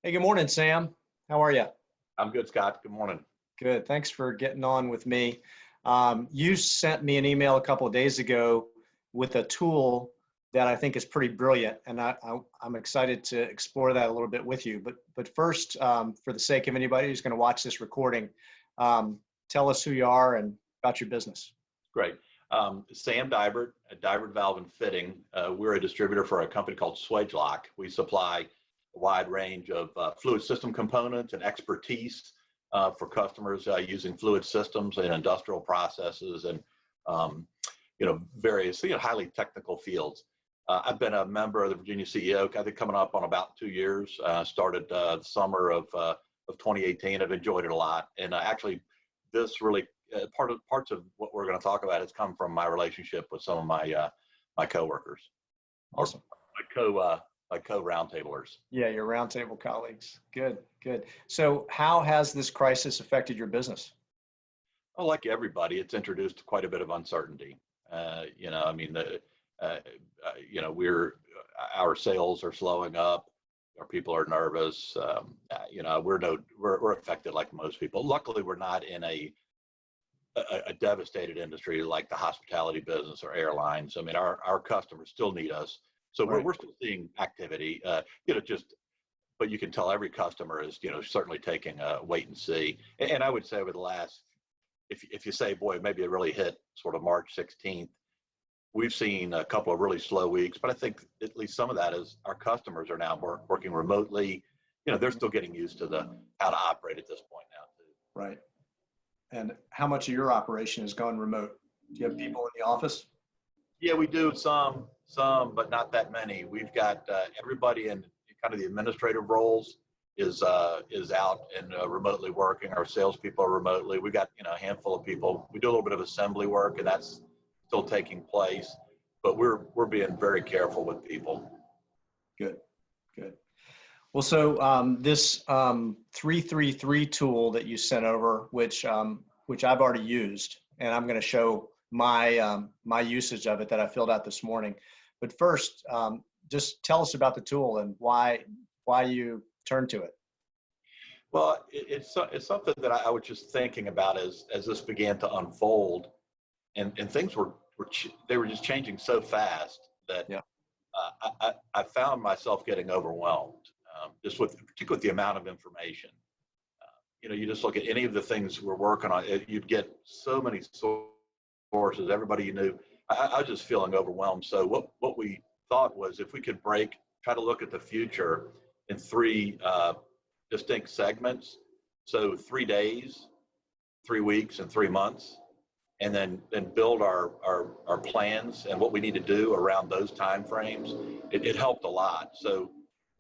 Hey, good morning, Sam. How are you? I'm good, Scott. Good morning. Good. Thanks for getting on with me. You sent me an email a couple of days ago with a tool that I think is pretty brilliant, and I'm excited to explore that a little bit with you. But first, for the sake of anybody who's going to watch this recording, tell us who you are and about your business. Great. Sam Dibert, at Dibert Valve and Fitting. We're a distributor for a company called Swagelock. We supply a wide range of fluid system components and expertise for customers using fluid systems in industrial processes and various highly technical fields. I've been a member of the Virginia CEO, I think coming up on about 2 years. Started the summer of 2018. I've enjoyed it a lot, and actually, this really parts of what we're going to talk about has come from my relationship with some of my coworkers. Awesome. My co roundtablers. Yeah, your roundtable colleagues. Good, good. So how has this crisis affected your business? Well, like everybody, it's introduced quite a bit of uncertainty. Our sales are slowing up. Our people are nervous. We're affected like most people. Luckily, we're not in a devastated industry like the hospitality business or airlines. I mean, our customers still need us. So Right. we're still seeing activity, but you can tell every customer is, certainly taking a wait and see. And I would say over the last, if you say, boy, maybe it really hit sort of March 16th, we've seen a couple of really slow weeks, but I think at least some of that is our customers are now working remotely. They're still getting used to how to operate at this point now too. Right. And how much of your operation has gone remote? Do you have people in the office? Yeah, we do some, but not that many. We've got everybody in kind of the administrative roles is out and remotely working. Our salespeople are remotely. We've got a handful of people. We do a little bit of assembly work, and that's still taking place. But we're being very careful with people. Good, good. Well, so this 333 tool that you sent over, which I've already used, and I'm going to show my usage of it that I filled out this morning. But first, just tell us about the tool and why you turned to it. Well, it's something that I was just thinking about as this began to unfold, and things were just changing so fast that Yeah. I found myself getting overwhelmed, particularly with the amount of information. You just look at any of the things we're working on, you'd get so many sources, everybody you knew. I was just feeling overwhelmed. So what we thought was if we could try to look at the future in three distinct segments. So 3 days, 3 weeks, and 3 months, and then build our plans and what we need to do around those time frames. It helped a lot. So,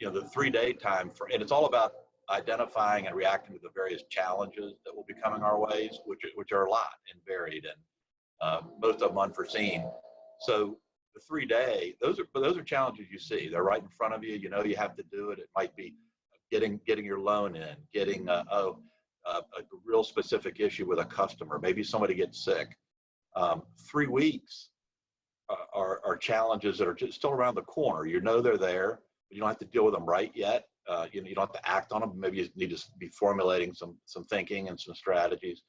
the 3-day time frame, and it's all about identifying and reacting to the various challenges that will be coming our ways, which are a lot and varied, and most of them unforeseen. So the 3-day, those are challenges you see. They're right in front of you. You have to do it. It might be getting your loan in, getting a real specific issue with a customer. Maybe somebody gets sick. 3 weeks are challenges that are just still around the corner. They're there, but you don't have to deal with them right yet. You don't have to act on them. Maybe you need to be formulating some thinking and some strategies.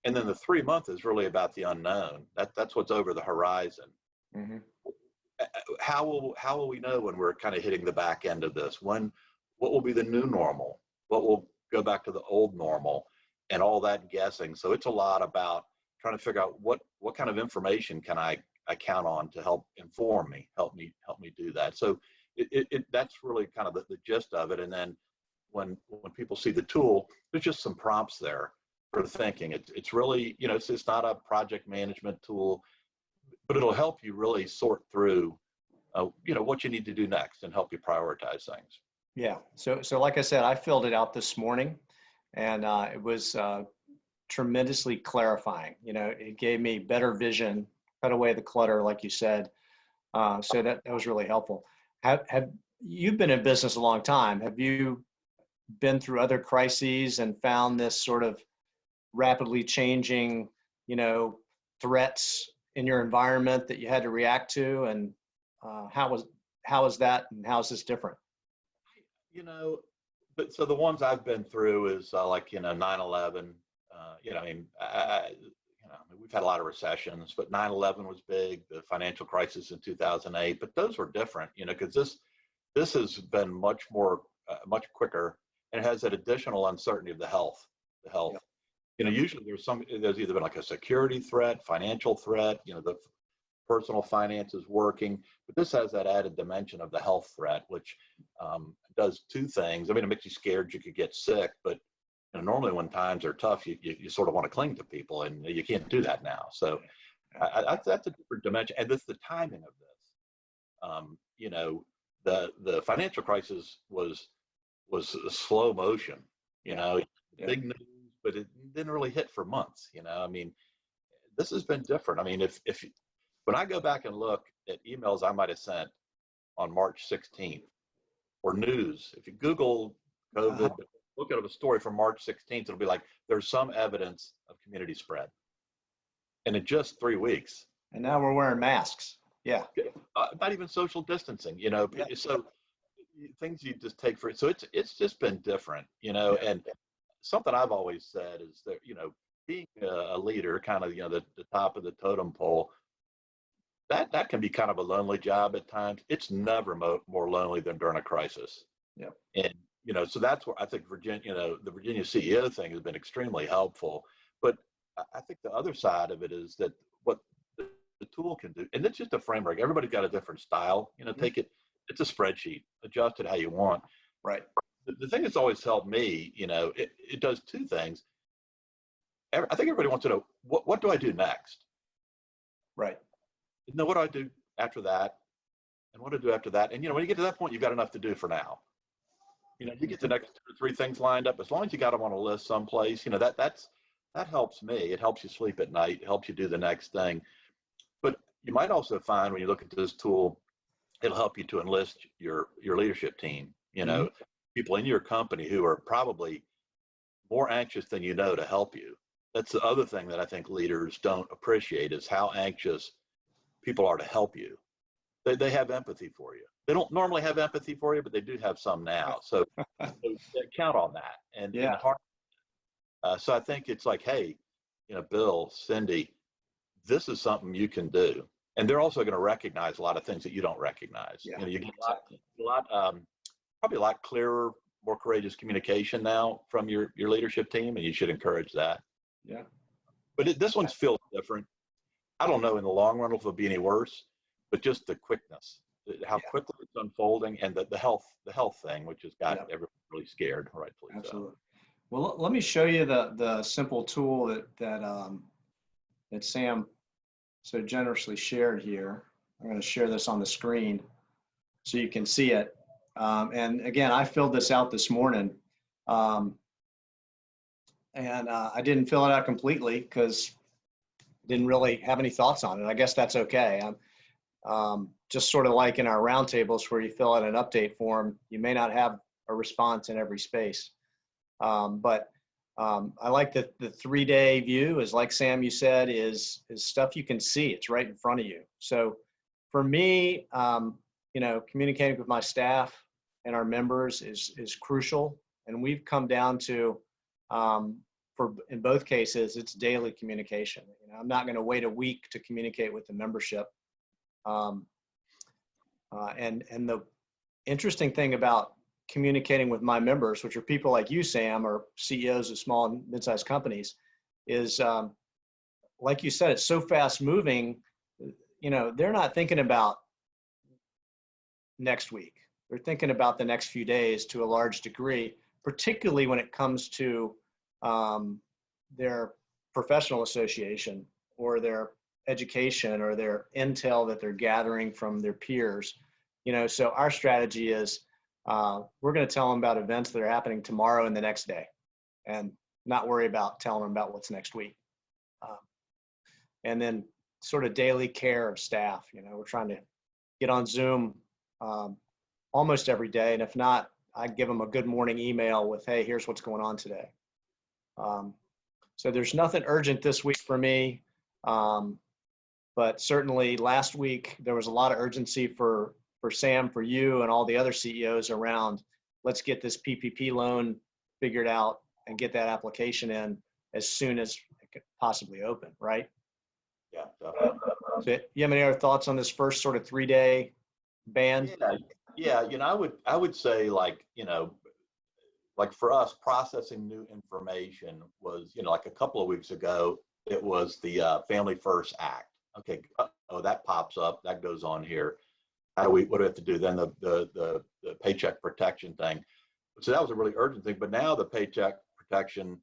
And then the 3-month is really about the unknown. That's what's over the horizon. Mm-hmm. How will we know when we're kind of hitting the back end of this? What will be the new normal? What will go back to the old normal? And all that guessing. So it's a lot about trying to figure out what kind of information can I count on to help inform me, help me do that. So that's really kind of the gist of it. And then when people see the tool, there's just some prompts there for thinking. It's really, it's not a project management tool, but it'll help you really sort through, what you need to do next and help you prioritize things. Yeah. So like I said, I filled it out this morning, and it was tremendously clarifying. It gave me better vision, cut away the clutter, like you said. So that was really helpful. Have you've been in business a long time? Have you been through other crises and found this sort of rapidly changing, threats in your environment that you had to react to? And how is that, and how is this different? But so the ones I've been through is like, 9/11. We've had a lot of recessions, but 9/11 was big. The financial crisis in 2008, but those were different, because this has been much more, much quicker, and it has that additional uncertainty of the health. The health. Yep. Usually there's either been like a security threat, financial threat, the personal finances working, but this has that added dimension of the health threat, which does two things. I mean, it makes you scared you could get sick, but normally when times are tough, you sort of want to cling to people, and you can't do that now. So that's a different dimension, and this the timing of this. The financial crisis was a slow motion. Big news, but it didn't really hit for months. I mean, this has been different. I mean, if when I go back and look at emails I might have sent on March 16th, or news, if you Google COVID, look at a story from March 16th, it'll be like, there's some evidence of community spread. And in just 3 weeks. And now we're wearing masks. Yeah. Not even social distancing, So things you just take for it. So it's just been different, and something I've always said is that, being a leader, kind of, the top of the totem pole, that can be kind of a lonely job at times. It's never more lonely than during a crisis. Yeah. And, so that's where I think the Virginia CEO thing has been extremely helpful. But I think the other side of it is that what the tool can do, and it's just a framework. Everybody's got a different style, take it, it's a spreadsheet, adjust it how you want. Right. The thing that's always helped me, it does two things. I think everybody wants to know, what do I do next? Right. No, what do I do after that? And what do I do after that? And, when you get to that point, you've got enough to do for now. You get the next 2 or 3 things lined up. As long as you got them on a list someplace, that helps me. It helps you sleep at night. It helps you do the next thing. But you might also find when you look at this tool, it'll help you to enlist your leadership team, people in your company who are probably more anxious than to help you. That's the other thing that I think leaders don't appreciate, is how anxious people are to help you. They have empathy for you. They don't normally have empathy for you, but they do have some now. So they count on that. And so I think it's like, hey, Bill, Cindy, this is something you can do. And they're also going to recognize a lot of things that you don't recognize. Yeah, You get probably a lot clearer, more courageous communication now from your leadership team, and you should encourage that. Yeah. But this one feels different. I don't know in the long run if it'll be any worse, but just the quickness, how quickly it's unfolding, and the health thing, which has got everyone really scared, rightfully. Absolutely. So. Well, let me show you the simple tool that Sam so generously shared here. I'm going to share this on the screen so you can see it. And again, I filled this out this morning, and I didn't fill it out completely because I didn't really have any thoughts on it. I guess that's okay. Just sort of like in our roundtables where you fill out an update form, you may not have a response in every space. But I like the 3-day view, is like Sam, you said, is stuff you can see. It's right in front of you. So for me, communicating with my staff and our members is crucial. And we've come down to, in both cases, it's daily communication. I'm not going to wait a week to communicate with the membership. And the interesting thing about communicating with my members, which are people like you, Sam, or CEOs of small and mid-sized companies, is like you said, it's so fast moving. They're not thinking about next week. They're thinking about the next few days to a large degree, particularly when it comes to their professional association or their education or their intel that they're gathering from their peers. So our strategy is we're going to tell them about events that are happening tomorrow and the next day, and not worry about telling them about what's next week. And then sort of daily care of staff. We're trying to get on Zoom almost every day. And if not, I give them a good morning email with, hey, here's what's going on today. So there's nothing urgent this week for me. But certainly last week, there was a lot of urgency for Sam, for you, and all the other CEOs around let's get this PPP loan figured out and get that application in as soon as it could possibly open, right? Yeah, definitely. So you have any other thoughts on this first sort of 3-day ban? Yeah, yeah. I would say, like, like for us, processing new information was, like a couple of weeks ago, it was the Family First Act. Okay, oh, that pops up, that goes on here. What do we have to do? Then the paycheck protection thing. So that was a really urgent thing. But now the paycheck protection,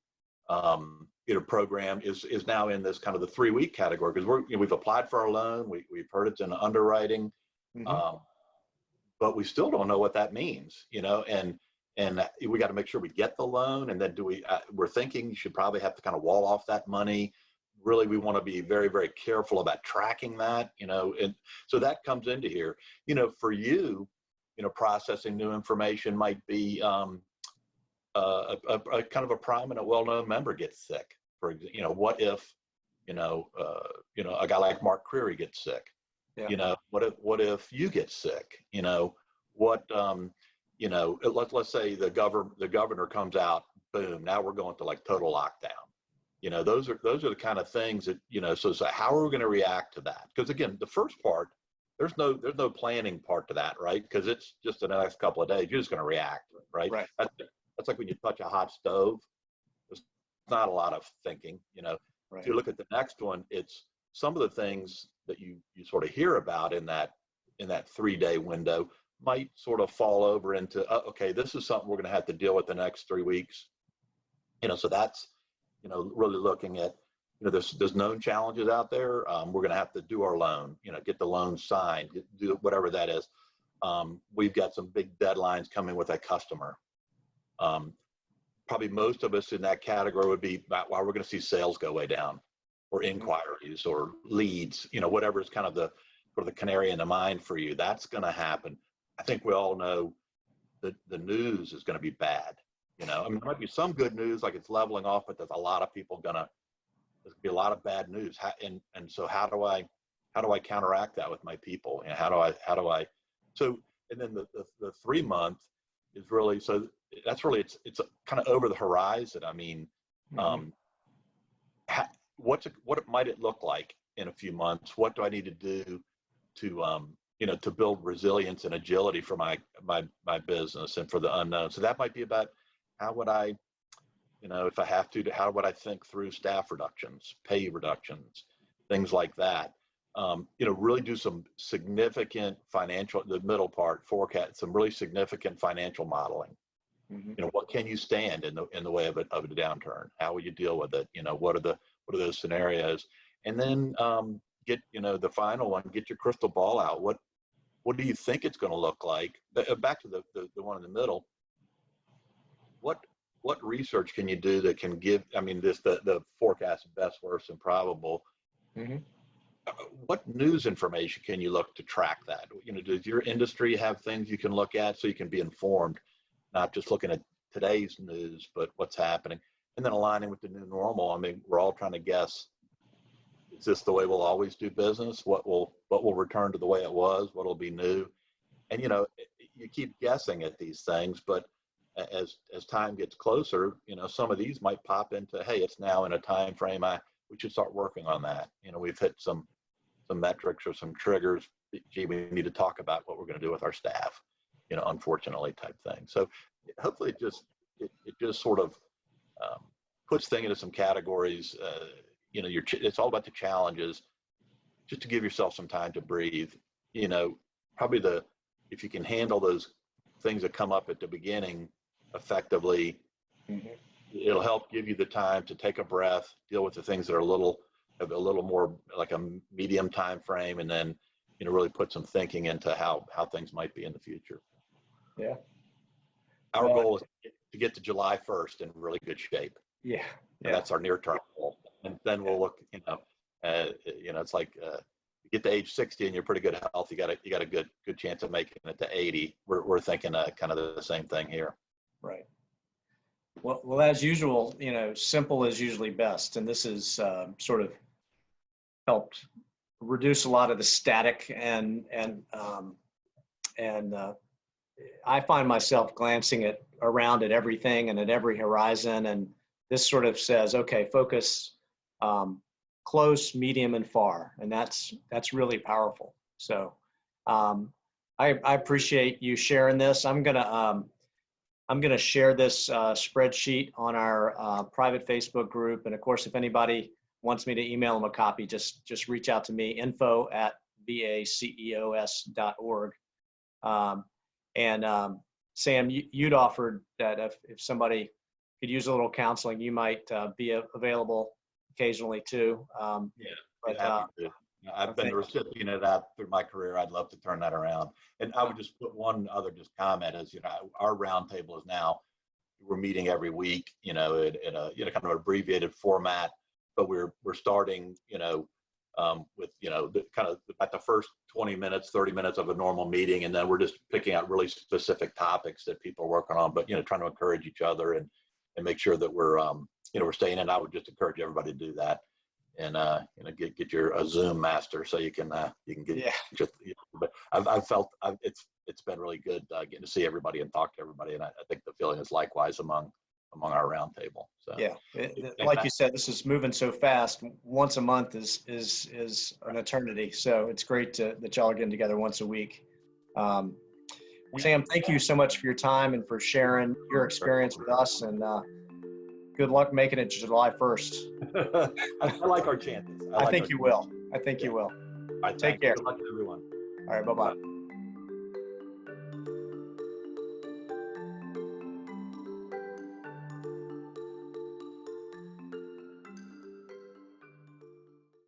program is now in this kind of the 3-week category, because we've applied for our loan, we've heard it's in underwriting, Mm-hmm. but we still don't know what that means, and we got to make sure we get the loan. And then we're thinking you should probably have to kind of wall off that money. Really, we want to be very, very careful about tracking that, and so that comes into here. For you, processing new information might be a kind of a prominent, well-known member gets sick. For example, what if, a guy like Mark Creary gets sick? Yeah. What if you get sick? Let's say the governor comes out, boom, now we're going to like total lockdown. Those are the kind of things that, so how are we going to react to that? Because again, the first part, there's no planning part to that, right? Because it's just the next couple of days, you're just going to react, right? Right. That's like when you touch a hot stove. There's not a lot of thinking, Right. If you look at the next one, it's some of the things that you sort of hear about in that 3-day window might sort of fall over into, okay, this is something we're going to have to deal with the next 3 weeks. So that's, really looking at, there's known challenges out there. We're going to have to do our loan, get the loan signed, do whatever that is. We've got some big deadlines coming with a customer. Probably most of us in that category would be about why we're going to see sales go way down, or inquiries or leads, whatever is kind of the canary in the mine for you. That's going to happen. I think we all know that the news is going to be bad. There might be some good news, like it's leveling off, but there's a lot of people there's going to be a lot of bad news. And so how do I counteract that with my people? How do I, so, and then the 3-month is really, so that's really, it's kind of over the horizon. I mean, what might it look like in a few months? What do I need to do to build resilience and agility for my business and for the unknown? So that might be about how would I, if I have to, how would I think through staff reductions, pay reductions, things like that. Really do some significant financial, the middle part, forecast, some really significant financial modeling. What can you stand in the way of a downturn? How will you deal with it? What are those scenarios? And then get, the final one, get your crystal ball out. What do you think it's going to look like? Back to the one in the middle. What research can you do that can give, the forecast of best, worst, and probable. What news information can you look to track that? Does your industry have things you can look at so you can be informed, not just looking at today's news, but what's happening, and then aligning with the new normal? We're all trying to guess, is this the way we'll always do business? What will return to the way it was? What will be new? And you keep guessing at these things, but as time gets closer, some of these might pop into, hey, it's now in a time frame. We should start working on that. We've hit some metrics or some triggers. Gee, we need to talk about what we're going to do with our staff. Unfortunately, type thing. So hopefully, it just sort of puts things into some categories. It's all about the challenges. Just to give yourself some time to breathe. Probably if you can handle those things that come up at the beginning effectively, it'll help give you the time to take a breath, deal with the things that are a little more like a medium time frame, and then really put some thinking into how things might be in the future. Yeah. Our goal is to get to July 1st in really good shape. Yeah. And that's our near-term goal. And then we'll look, it's like you get to age 60 and you're pretty good health, you got a good chance of making it to 80. We're thinking kind of the same thing here. Right. Well, as usual, simple is usually best, and this is sort of helped reduce a lot of the static and I find myself glancing around at everything and at every horizon, and this sort of says, okay, focus close, medium, and far, and that's really powerful. So I appreciate you sharing this. I'm gonna share this spreadsheet on our private Facebook group, and of course, if anybody wants me to email them a copy, just reach out to me, info@vaceos.org. And Sam, you'd offered that if somebody could use a little counseling, you might be available occasionally too. Yeah, But happy to. I've been the recipient of that through my career. I'd love to turn that around. And I would just put one other just comment is, our roundtable is now, we're meeting every week, in a kind of abbreviated format, but we're starting, with, kind of at the first 20 minutes, 30 minutes of a normal meeting. And then we're just picking out really specific topics that people are working on, but, trying to encourage each other and make sure that we're, we're staying in. I would just encourage everybody to do that. And get your a Zoom master so you can get. yeah, But I've felt it's been really good getting to see everybody and talk to everybody, and I think the feeling is likewise among our roundtable. So yeah, like you said, this is moving so fast. Once a month is an eternity. So it's great that y'all are getting together once a week. Sam, thank you so much for your time and for sharing your experience with us. And good luck making it to July 1st. I like our chances. I think you will. I think you will. All right, Take care. Good luck to everyone. All right, bye-bye.